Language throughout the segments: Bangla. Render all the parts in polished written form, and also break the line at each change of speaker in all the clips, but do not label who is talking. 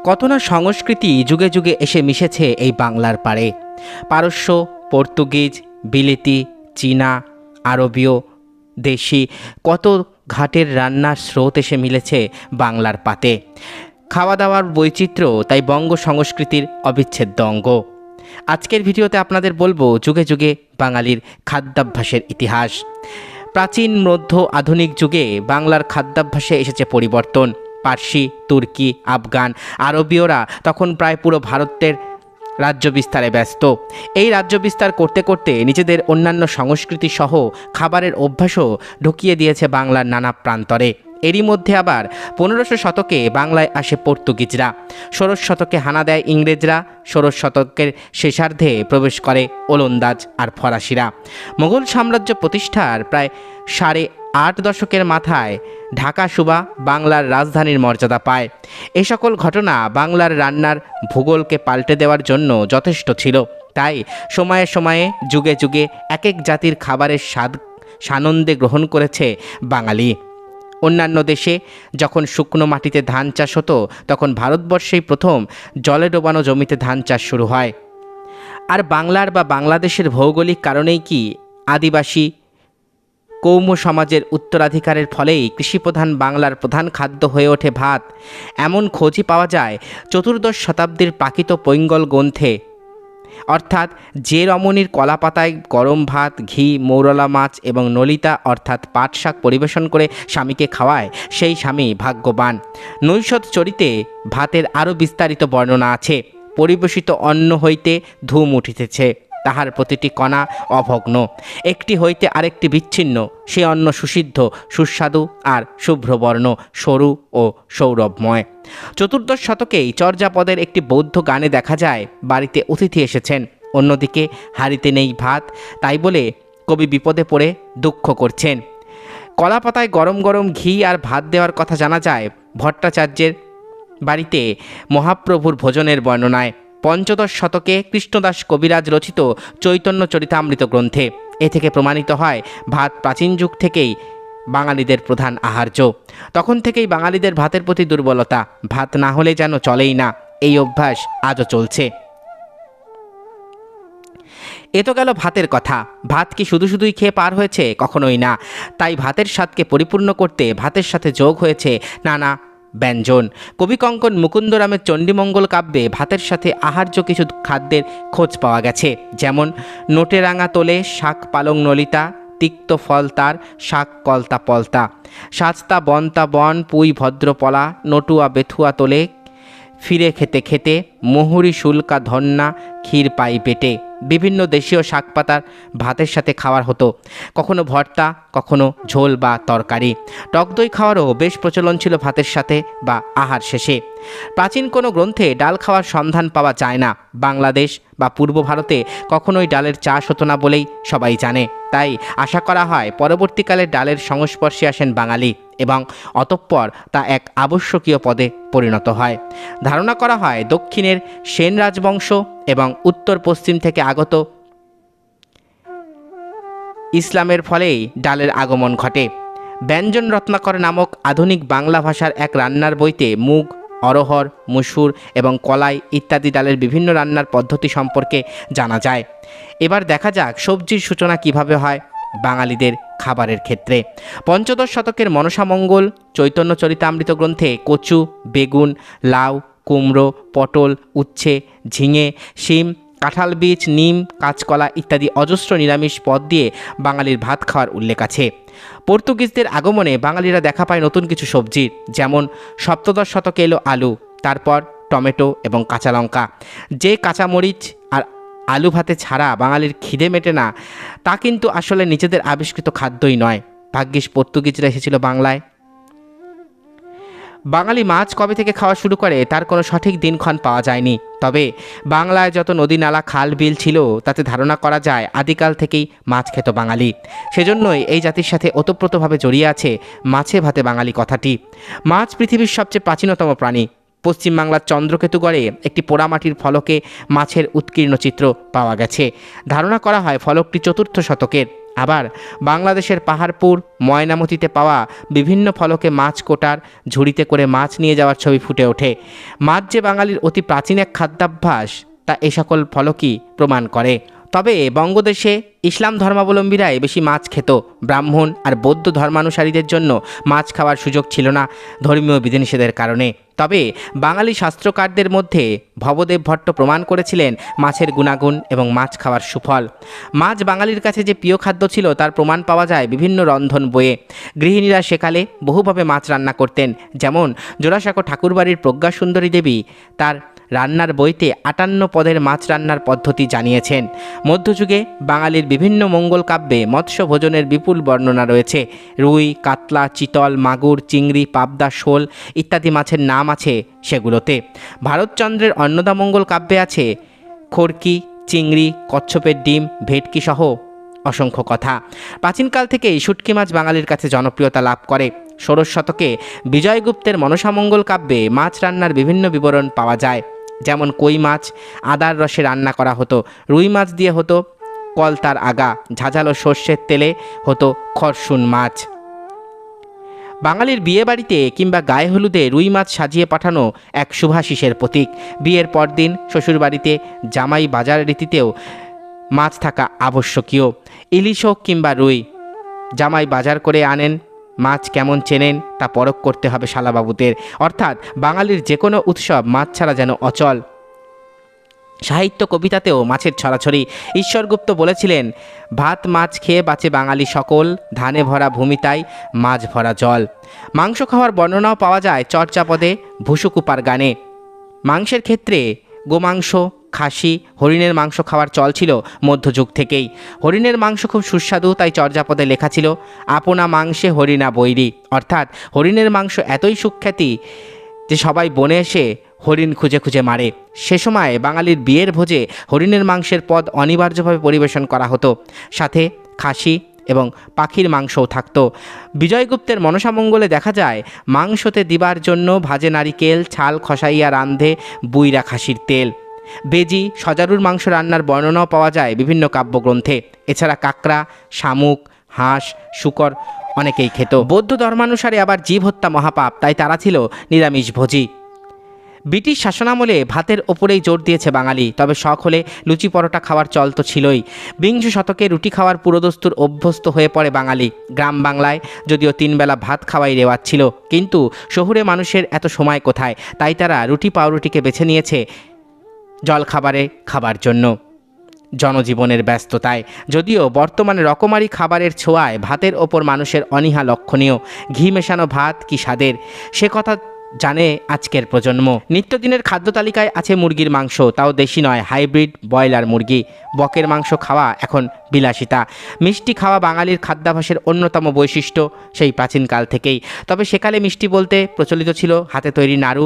কত না সংস্কৃতি যুগে যুগে এসে মিশেছে এই বাংলার পাড়ে। পারস্য, পর্তুগিজ, বিলেতি, চীনা, আরবীয়, দেশি কত ঘাটের রান্নার স্রোত এসে মিলেছে বাংলার পাতে। খাওয়া দাওয়ার বৈচিত্র্য তাই বঙ্গ সংস্কৃতির অবিচ্ছেদ্য অঙ্গ। আজকের ভিডিওতে আপনাদের বলবো যুগে যুগে বাঙালির খাদ্যাভ্যাসের ইতিহাস। প্রাচীন, মধ্য, আধুনিক যুগে বাংলার খাদ্যাভ্যাসে এসেছে পরিবর্তন। পার্সি, তুর্কি, আফগান, আরবীয়রা তখন প্রায় পুরো ভারতের রাজ্য বিস্তারে ব্যস্ত। এই রাজ্য বিস্তার করতে করতে নিজেদের অন্যান্য সংস্কৃতি সহ খাবারের অভ্যাসও ঢুকিয়ে দিয়েছে বাংলার নানা প্রান্তরে। এরই মধ্যে আবার 1500 শতকে বাংলায় আসে পর্তুগিজরা, 16 শতকে হানা দেয় ইংরেজরা, 16 শতকের শেষার্ধে প্রবেশ করে ওলন্দাজ আর ফরাসিরা। মোগল সাম্রাজ্য প্রতিষ্ঠার প্রায় 8.5 দশকের মাথায় ঢাকা সুবা বাংলার রাজধানীর মর্যাদা পায়। এ সকল ঘটনা বাংলার রান্নার ভূগোলকে পাল্টে দেওয়ার জন্য যথেষ্ট ছিল। তাই সময়ে সময়ে যুগে যুগে এক এক জাতির খাবারের স্বাদ সানন্দে গ্রহণ করেছে বাঙালি। অন্যান্য দেশে যখন শুকনো মাটিতে ধান চাষ হতো, তখন ভারতবর্ষেই প্রথম জলে ডোবানো জমিতে ধান চাষ শুরু হয়। আর বাংলার বা বাংলাদেশের ভৌগোলিক কারণেই কি আদিবাসী কৌম সমাজের উত্তরাধিকারের ফলেই কৃষিপ্রধান বাংলার প্রধান খাদ্য হয়ে ওঠে ভাত। এমন খোঁজই পাওয়া যায় 14 শতাব্দীর প্রাকৃত পৈঙ্গল গ্রন্থে। অর্থাৎ যে রমণীর কলাপাতায় গরম ভাত, ঘি, মৌরলা মাছ এবং নলিতা অর্থাৎ পাট শাক পরিবেশন করে স্বামীকে খাওয়ায়, সেই স্বামী ভাগ্যবান। নৈষধ চরিতে ভাতের আরও বিস্তারিত বর্ণনা আছে। পরিবেশিত অন্ন হইতে ধূম উঠিতেছে, তাহার প্রতিটি কণা অভগ্ন, একটি হইতে আরেকটি বিচ্ছিন্ন। সে অন্ন সুসিদ্ধ, সুস্বাদু আর শুভ্রবর্ণ, সরু ও সৌরভময়। 14 শতকেই চর্যাপদের একটি বৌদ্ধ গানে দেখা যায় বাড়িতে অতিথি এসেছেন, অন্যদিকে হাঁড়িতে নেই ভাত, তাই বলে কবি বিপদে পড়ে দুঃখ করছেন। কলাপাতায় গরম গরম ঘি আর ভাত দেওয়ার কথা জানা যায় ভট্টাচার্যের বাড়িতে মহাপ্রভুর ভোজনের বর্ণনায়। 15 শতকে কৃষ্ণদাস কবিরাজ রচিত চৈতন্য চরিতামৃত গ্রন্থে। এ থেকে প্রমাণিত হয় ভাত প্রাচীন যুগ থেকেই বাঙালিদের প্রধান আহার্য। তখন থেকেই বাঙালিদের ভাতের প্রতি দুর্বলতা, ভাত না হলে যেন চলেই না, এই অভ্যাস আজও চলছে। এ তো গেল ভাতের কথা। ভাত কি শুধুই খেয়ে পার হয়েছে? কখনোই না। তাই ভাতের স্বাদকে পরিপূর্ণ করতে ভাতের সাথে যোগ হয়েছে নানা ব্যঞ্জন। কবিকঙ্কন মুকুন্দরামের চণ্ডীমঙ্গল কাব্যে ভাতের সাথে আহার্য কিছু খাদ্যের খোঁজ পাওয়া গেছে, যেমন নোটেরাঙা তোলে শাক পালং নলিতা, তিক্ত ফল তার শাক কলতা পলতা, সাজতা বনতা বন পুই ভদ্রপলা, নটুয়া বেথুয়া তোলে ফিরে খেতে খেতে, মহুরি শুল্কা ধন্না ক্ষীর পাই পেটে। বিভিন্ন দেশীয় শাকপাতার ভাতের সাথে খাওয়ার হতো, কখনো ভর্তা, কখনো ঝোল বা তরকারি। টক দই খাওয়ারও বেশ প্রচলন ছিল ভাতের সাথে বা আহার শেষে। প্রাচীন কোনো গ্রন্থে ডাল খাওয়ার সন্ধান পাওয়া যায় না। বাংলাদেশ বা পূর্ব ভারতে কখনোই ডালের চাষ হতো না বলেই সবাই জানে। তাই আশা করা হয় পরবর্তীকালে ডালের সংস্পর্শে আসেন বাঙালি এবং অতঃপর তা এক আবশ্যকীয় পদে পরিণত হয়। ধারণা করা হয় দক্ষিণের সেন রাজবংশ এবং উত্তর পশ্চিম থেকে আগত ইসলামের ফলেই ডালের আগমন ঘটে। ব্যঞ্জন রত্নাকর নামক আধুনিক বাংলা ভাষার এক রান্নার বইতে মুগ, অরহর, মসুর এবং কলাই ইত্যাদি ডালের বিভিন্ন রান্নার পদ্ধতি সম্পর্কে জানা যায়। এবার দেখা যাক সবজির সূচনা কিভাবে হয় বাঙালিদের খাবারের ক্ষেত্রে। 15 শতকের মনসামঙ্গল চৈতন্য চরিতামৃত গ্রন্থে কচু, বেগুন, লাউ, কুমড়ো, পটল, উচ্ছে, ঝিঙে, শিম, কাঁঠাল বীজ, নিম, কাঁচকলা ইত্যাদি অজস্র নিরামিষ পদ দিয়ে বাঙালির ভাত খাওয়ার উল্লেখ আছে। পর্তুগিজদের আগমনে বাঙালিরা দেখা পায় নতুন কিছু সবজির, যেমন 17 শতকে এলো আলু, তারপর টমেটো এবং কাঁচা লঙ্কা। যে কাঁচামরিচ আর আলু ভাতে ছাড়া বাঙালির খিদে মেটে না, তা কিন্তু আসলে নিজেদের আবিষ্কৃত খাদ্যই নয়। ভাগ্যিস পর্তুগিজরা এসেছিল বাংলায়। বাঙালি মাছ কবে থেকে খাওয়া শুরু করে তার কোনো সঠিক দিনক্ষণ পাওয়া যায়নি, তবে বাংলায় যত নদী নালা খাল বিল ছিল তাতে ধারণা করা যায় আদিকাল থেকেই মাছ খেত বাঙালি। সেজন্যই এই জাতির সাথে ওতপ্রোতভাবে জড়িয়ে আছে মাছে ভাতে বাঙালি কথাটি। মাছ পৃথিবীর সবচেয়ে প্রাচীনতম প্রাণী। পশ্চিমবাংলার চন্দ্রকেতুগড়ে একটি পোড়ামাটির ফলকে মাছের উৎকীর্ণ চিত্র পাওয়া গেছে। ধারণা করা হয় ফলকটি 4র্থ শতকের। আবার বাংলাদেশের পাহাড়পুর ময়নামতিতে পাওয়া বিভিন্ন ফলকে মাছ কোটার ঝুড়িতে করে মাছ নিয়ে যাওয়ার ছবি ফুটে ওঠে। মাছ যে বাঙালির অতি প্রাচীন এক খাদ্যাভ্যাস তা এ সকল ফলকই প্রমাণ করে। তবে বঙ্গদেশে ইসলাম ধর্মাবলম্বীরাই বেশি মাছ খেত। ব্রাহ্মণ আর বৌদ্ধ ধর্মানুসারীদের জন্য মাছ খাওয়ার সুযোগ ছিল না ধর্মীয় বিধিনিষেধের কারণে। তবে বাঙালি শাস্ত্রকারদের মধ্যে ভবদেব ভট্ট প্রমাণ করেছিলেন মাছের গুণাগুণ এবং মাছ খাওয়ার সুফল। মাছ বাঙালির কাছে যে প্রিয় খাদ্য ছিল তার প্রমাণ পাওয়া যায় বিভিন্ন রন্ধন বইয়ে। গৃহিণীরা সেকালে বহুভাবে মাছ রান্না করতেন। যেমন জোড়াসাঁকো ঠাকুরবাড়ির প্রজ্ঞাসুন্দরী দেবী তার রান্নার বইতে 58 পদের মাছ রান্নার পদ্ধতি জানিয়েছেন। মধ্যযুগে বাঙালির বিভিন্ন মঙ্গল কাব্যে মৎস্য ভোজনের বিপুল বর্ণনা রয়েছে। রুই, কাতলা, চিতল, মাগুর, চিংড়ি, পাবদা, শোল ইত্যাদি মাছের নাম আছে সেগুলোতে। ভারতচন্দ্রের অন্নদামঙ্গল কাব্যে আছে খড়কি, চিংড়ি, কচ্ছপের ডিম, ভেটকি সহ অসংখ্য কথা। প্রাচীনকাল থেকেই শুটকি মাছ বাঙালির কাছে জনপ্রিয়তা লাভ করে। ষোড়শ শতকে বিজয়গুপ্তের মনসামঙ্গল কাব্যে মাছ রান্নার বিভিন্ন বিবরণ পাওয়া যায়। যেমন কই মাছ আদার রসে রান্না করা হতো, রুই মাছ দিয়ে হতো কলতার আগা, ঝাঁঝালো সর্ষের তেলে হতো খরসুন মাছ। বাঙালির বিয়ে বাড়িতে কিংবা গায়ে হলুদে রুই মাছ সাজিয়ে পাঠানো এক শুভাশিসের প্রতীক। বিয়ের পরদিন শ্বশুরবাড়িতে জামাই বাজার রীতিতেও মাছ থাকা আবশ্যকীয়। ইলিশ হোক কিংবা রুই, জামাই বাজার করে আনেন। মাছ কেমন চেনেন তা পরখ করতে হবে শালাবাবুদের। অর্থাৎ বাঙালির যে কোনো উৎসব মাছ ছাড়া যেন অচল। সাহিত্য কবিতাতেও মাছের ছড়াছড়ি। ঈশ্বরগুপ্ত বলেছিলেন, ভাত মাছ খেয়ে বাঁচে বাঙালি সকল, ধানে ভরা ভূমি তাই মাছ ভরা জল। মাংস খাওয়ার বর্ণনাও পাওয়া যায় চর্যাপদে, ভুসুকুপার গানে। মাংসের ক্ষেত্রে গোমাংস, খাসি, হরিণের মাংস খাওয়ার চল ছিল মধ্যযুগ থেকেই। হরিণের মাংস খুব সুস্বাদু, তাই চর্যাপদে লেখা ছিল, আপনা মাংসে হরিণা বৈরী। অর্থাৎ হরিণের মাংস এতই সুখ্যাতি যে সবাই বনে এসে হরিণ খুঁজে খুঁজে মারে। সে সময় বাঙালির বিয়ের ভোজে হরিণের মাংসের পদ অনিবার্যভাবে পরিবেশন করা হতো, সাথে খাসি এবং পাখির মাংসও থাকত। বিজয়গুপ্তের মনসামঙ্গলে দেখা যায়, মাংসতে দিবার জন্য ভাজে নারিকেল, ছাল খসাইয়া রান্ধে বুইরা খাসির তেল। বেজি, সজারুর মাংস রান্নার বর্ণনাও পাওয়া যায় বিভিন্ন কাব্যগ্রন্থে। এছাড়া কাঁকড়া, শামুক, হাঁস, শূকর অনেকেই খেত। বৌদ্ধ ধর্মানুসারে আবার জীব হত্যা মহাপাপ, তাই তারা ছিল নিরামিষভোজী। ব্রিটিশ শাসনামলে ভাতের ওপরেই জোর দিয়েছে বাঙালি, তবে শখ হলে লুচি পরোটা খাওয়ার চল তো ছিলই। বিংশ শতকে রুটি খাওয়ার পুরোদস্তুর অভ্যস্ত হয়ে পড়ে বাঙালি। গ্রাম বাংলায় যদিও 3 বেলা ভাত খাওয়াই রেওয়াজ ছিল, কিন্তু শহুরে মানুষের এত সময় কোথায়, তাই তারা রুটি পাউরুটিকে বেছে নিয়েছে জলখাবারে খাবার জন্য জনজীবনের ব্যস্ততায়। যদিও বর্তমানে রকমারি খাবারের ছোঁয়ায় ভাতের ওপর মানুষের অনীহা লক্ষণীয়। ঘি মেশানো ভাত কি স্বাদের, সে কথা জানে আজকের প্রজন্ম। নিত্যদিনের খাদ্য তালিকায় আছে মুরগির মাংস, তাও দেশি নয়, হাইব্রিড ব্রয়লার মুরগি। বকের মাংস খাওয়া এখন বিলাসিতা। মিষ্টি খাওয়া বাঙালির খাদ্যাভ্যাসের অন্যতম বৈশিষ্ট্য সেই প্রাচীনকাল থেকেই। তবে সেকালে মিষ্টি বলতে প্রচলিত ছিল হাতে তৈরি নাড়ু,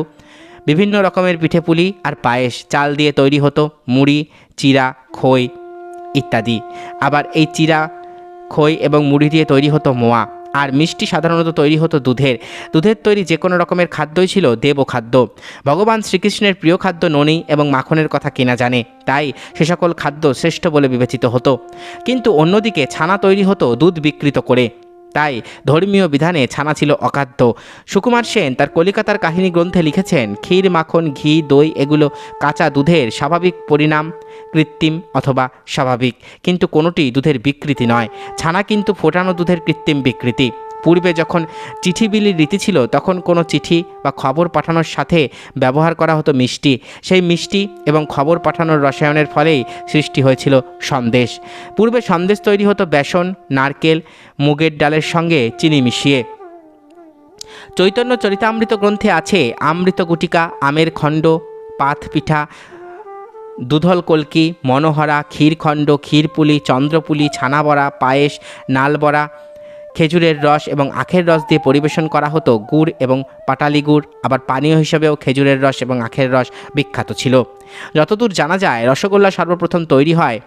বিভিন্ন রকমের পিঠেপুলি আর পায়েস। চাল দিয়ে তৈরি হতো মুড়ি, চিরা, খই ইত্যাদি। আবার এই চিরা, খই এবং মুড়ি দিয়ে তৈরি হতো মোয়া। আর মিষ্টি সাধারণত তৈরি হতো দুধের তৈরি যে কোনো রকমের খাদ্যই ছিল দেব খাদ্য। ভগবান শ্রীকৃষ্ণের প্রিয় খাদ্য ননি এবং মাখনের কথা কেনা জানে, তাই সে সকল খাদ্য শ্রেষ্ঠ বলে বিবেচিত হতো। কিন্তু অন্যদিকে ছানা তৈরি হতো দুধ বিকৃত করে, তাই ধর্মীয় বিধানে ছানা ছিল অখাদ্য। সুকুমার সেন তার কলিকাতার কাহিনী গ্রন্থে লিখেছেন, ক্ষীর, মাখন, ঘি, দই এগুলো কাঁচা দুধের স্বাভাবিক পরিণাম, কৃত্রিম অথবা স্বাভাবিক, কিন্তু কোনোটি দুধের বিকৃতি নয়। ছানা কিন্তু ফোটানো দুধের কৃত্রিম বিকৃতি। পূর্বে যখন চিঠি বিলির রীতি ছিল, তখন কোনো চিঠি বা খবর পাঠানোর সাথে ব্যবহার করা হতো মিষ্টি। সেই মিষ্টি এবং খবর পাঠানোর রসায়নের ফলেই সৃষ্টি হয়েছিল সন্দেশ। পূর্বে সন্দেশ তৈরি হতো বেসন, নারকেল, মুগের ডালের সঙ্গে চিনি মিশিয়ে। চৈতন্য চরিতামৃত গ্রন্থে আছে আমৃত গুটিকা, আমের খণ্ড, পাত পিঠা, দুধল কলকি, মনোহরা, ক্ষীরখণ্ড, ক্ষীরপুলি, চন্দ্রপুলি, ছানাবড়া, পায়েস, নালবড়া, খেজুরের রস এবং আখের রস দিয়ে পরিবেশন করা হতো। গুড় এবং পাটালি গুড়, আবার পানীয় হিসেবেও খেজুরের রস এবং আখের রস বিখ্যাত ছিল। যতদূর জানা যায়, রসগোল্লা সর্বপ্রথম তৈরি হয়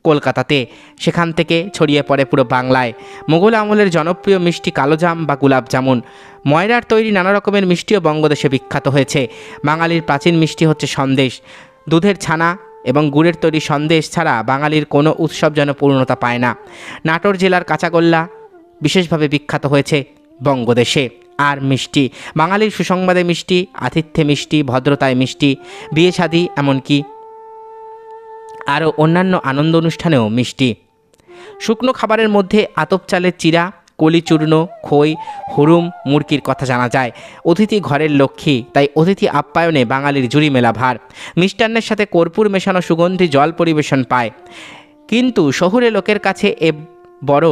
কলকাতাতে, সেখান থেকে ছড়িয়ে পড়ে পুরো বাংলায়। মোগল আমলের জনপ্রিয় মিষ্টি কালোজাম বা গুলাব জামুন, ময়রার তৈরি নানা রকমের মিষ্টিও বঙ্গদেশে বিখ্যাত হয়েছে। বাঙালির প্রাচীন মিষ্টি হচ্ছে সন্দেশ। দুধের ছানা এবং গুড়ের তৈরি সন্দেশ ছাড়া বাঙালির কোনো উৎসব যেন পূর্ণতা পায় না। নাটোর জেলার কাঁচাগোল্লা বিশেষভাবে বিখ্যাত হয়েছে বঙ্গদেশে। আর মিষ্টি, বাঙালির সুসংবাদে মিষ্টি, আতিথ্যে মিষ্টি, ভদ্রতায় মিষ্টি, বিয়ে শাদী এমনকি আরও অন্যান্য আনন্দ অনুষ্ঠানেও মিষ্টি। শুকনো খাবারের মধ্যে আতপ চালের চিরা, কলিচূর্ণ, খই, হুরুম, মুরগির কথা জানা যায়। অতিথি ঘরের লক্ষ্মী, তাই অতিথি আপ্যায়নে বাঙালির জুড়ি মেলা ভার। মিষ্টান্নের সাথে কর্পূর মেশানো সুগন্ধি জল পরিবেশন পায়। কিন্তু শহুরে লোকের কাছে এ বড়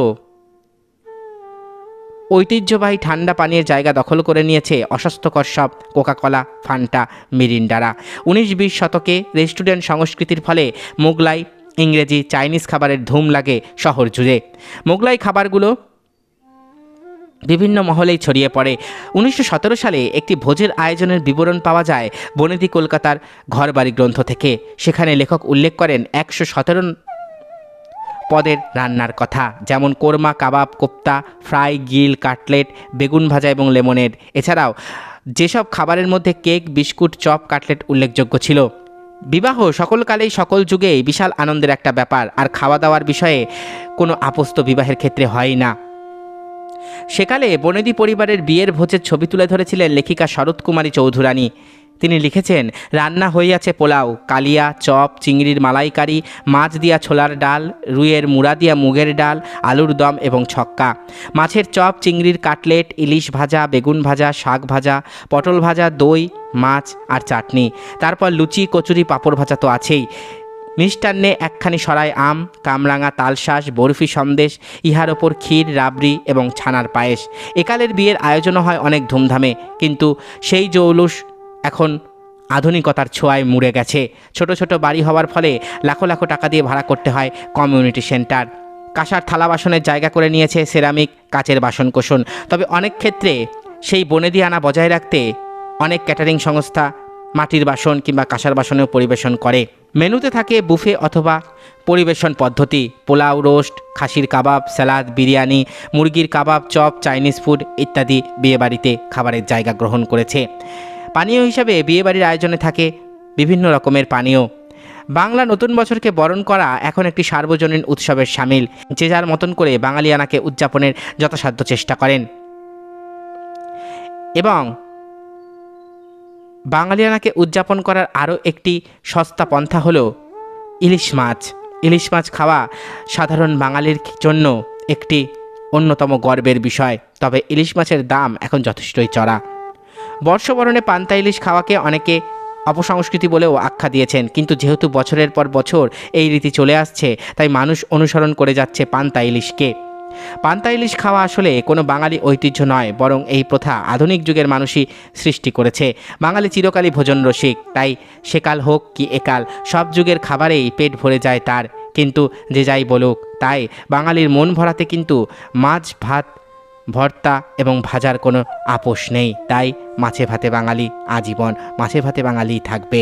ঐতিহ্যবাহী ঠান্ডা পানীয়ের জায়গা দখল করে নিয়েছে অস্বাস্থ্যকর সব কোকাকোলা, ফান্টা, মিরিন্ডারা। 19-20 শতকে রেস্টুরেন্ট সংস্কৃতির ফলে মোগলাই, ইংরেজি, চাইনিজ খাবারের ধুম লাগে শহর জুড়ে। মোগলাই খাবারগুলো বিভিন্ন মহলেই ছড়িয়ে পড়ে। 1917 সালে একটি ভোজের আয়োজনের বিবরণ পাওয়া যায় বনেদি কলকাতার ঘরবাড়ি গ্রন্থ থেকে। সেখানে লেখক উল্লেখ করেন 117 পদের রান্নার কথা, যেমন কোরমা, কাবাব, কোপ্তা, ফ্রাই, গিল, কাটলেট, বেগুন ভাজা এবং লেমনেড। এছাড়াও যেসব খাবারের মধ্যে কেক, বিস্কুট, চপ, কাটলেট উল্লেখযোগ্য ছিল। বিবাহ সকলকালেই সকল যুগেই বিশাল আনন্দের একটা ব্যাপার, আর খাওয়া দাওয়ার বিষয়ে কোনো আপোষ তো বিবাহের ক্ষেত্রে হয়ই না। সেকালে বনেদি পরিবারের বিয়ের ভোজের ছবি তুলে ধরেছিলেন লেখিকা শরৎ কুমারী চৌধুরানী। তিনি লিখেছেন, রান্না হইয়াছে পোলাও, কালিয়া, চপ, চিংড়ির মালাইকারি, মাছ দিয়া ছোলার ডাল, রুইয়ের মুড়া দিয়া মুগের ডাল, আলুর দম এবং ছক্কা, মাছের চপ, চিংড়ির কাটলেট, ইলিশ ভাজা, বেগুন ভাজা, শাক ভাজা, পটল ভাজা, দই, মাছ আর চাটনি। তারপর লুচি, কচুরি, পাঁপড় ভাজা তো আছেই। মিষ্টান্নে একখানি সরাই আম, কামরাঙা, তালশাঁস, বরফি, সন্দেশ, ইহার ওপর ক্ষীর, রাবড়ি এবং ছানার পায়েস। একালের বিয়ের আয়োজনও হয় অনেক ধুমধামে, কিন্তু সেই জৌলুস এখন আধুনিকতার ছোঁয়ায় মুড়ে গেছে। ছোট ছোট বাড়ি হওয়ার ফলে লাখো লাখো টাকা দিয়ে ভাড়া করতে হয় কমিউনিটি সেন্টার। কাঁসার থালা বাসনের জায়গা করে নিয়েছে সেরামিক, কাচের বাসনকোসন। তবে অনেক ক্ষেত্রে সেই বনেদি আনা বজায় রাখতে অনেক ক্যাটারিং সংস্থা মাটির বাসন কিংবা কাঁসার বাসনেও পরিবেশন করে। মেনুতে থাকে বুফে অথবা পরিবেশন পদ্ধতি, পোলাও, রোস্ট, খাসির কাবাব, স্যালাদ, বিরিয়ানি, মুরগির কাবাব, চপ, চাইনিজ ফুড ইত্যাদি বিয়েবাড়িতে খাবারের জায়গা গ্রহণ করেছে। পানীয় হিসাবে বিয়েবাড়ির আয়োজনে থাকে বিভিন্ন রকমের পানীয়। বাংলা নতুন বছরকে বরণ করা এখন একটি সার্বজনীন উৎসবের শামিল। যে যার মতন করে বাঙালিয়ানাকে উদযাপনের যথাসাধ্য চেষ্টা করেন এবং বাঙালিয়ানাকে উদযাপন করার আরও একটি সস্তা পন্থা হলো ইলিশ মাছ। ইলিশ মাছ খাওয়া সাধারণ বাঙালির জন্য একটি অন্যতম গর্বের বিষয়। তবে ইলিশ মাছের দাম এখন যথেষ্টই চড়া। বর্ষবরণে পান্তা ইলিশ খাওয়াকে অনেকে অপসংস্কৃতি বলেও আখ্যা দিয়েছেন, কিন্তু যেহেতু বছরের পর বছর এই রীতি চলে আসছে, তাই মানুষ অনুসরণ করে যাচ্ছে পান্তা ইলিশকে। পান্তা ইলিশ খাওয়া আসলে কোনো বাঙালি ঐতিহ্য নয়, বরং এই প্রথা আধুনিক যুগের মানুষই সৃষ্টি করেছে। বাঙালি চিরকালই ভোজন রসিক, তাই সেকাল হোক কি একাল সব যুগের খাবারেই পেট ভরে যায় তার। কিন্তু যে যাই বলুক, তাই বাঙালির মন ভরাতে কিন্তু মাছ, ভাত, ভর্তা এবং ভাজার কোনো আপোষ নেই। তাই মাছে ভাতে বাঙালি আজীবন, মাছে ভাতে বাঙালি থাকবে।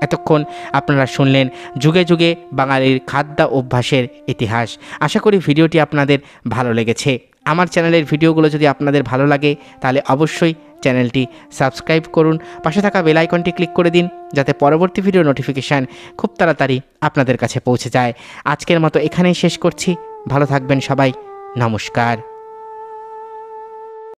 এতক্ষণ আপনারা শুনলেন যুগে যুগে বাঙালির খাদ্য অভ্যাসের ইতিহাস। আশা করি ভিডিওটি আপনাদের ভালো লেগেছে। আমার চ্যানেলের ভিডিওগুলো যদি আপনাদের ভালো লাগে তাহলে অবশ্যই চ্যানেলটি সাবস্ক্রাইব করুন, পাশে থাকা বেল আইকনটি ক্লিক করে দিন, যাতে পরবর্তী ভিডিও নোটিফিকেশান খুব তাড়াতাড়ি আপনাদের কাছে পৌঁছে যায়। আজকের মতো এখানেই শেষ করছি। ভালো থাকবেন সবাই। নমস্কার।